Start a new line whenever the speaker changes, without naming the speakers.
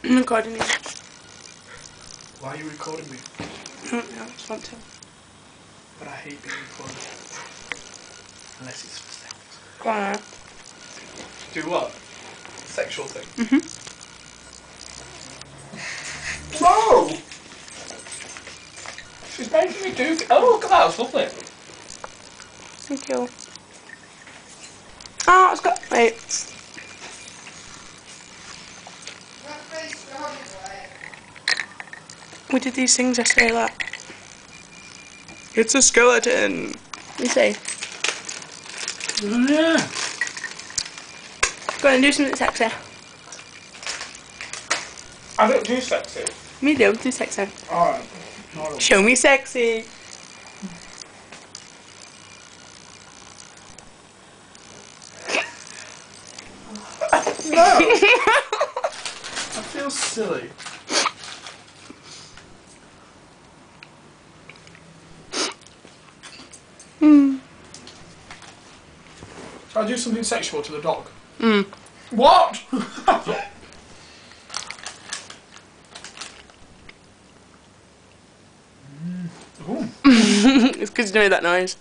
I'm recording you.
Why are you recording me?
I just want to.
But I hate being recorded. Unless it's for sex.
Go on now.
Do what? Sexual thing? No! She's making me do... Oh, look at that, it's lovely.
Thank you. Oh, it's got... Wait. We did these things yesterday, like... It's a skeleton. You see?
Oh, yeah.
Go on and do something sexy.
I don't do sexy.
Me do sexy.
Alright.
Show me sexy.
No! I feel silly. Shall I do something sexual to the dog? What? Ooh.
It's because you made that noise.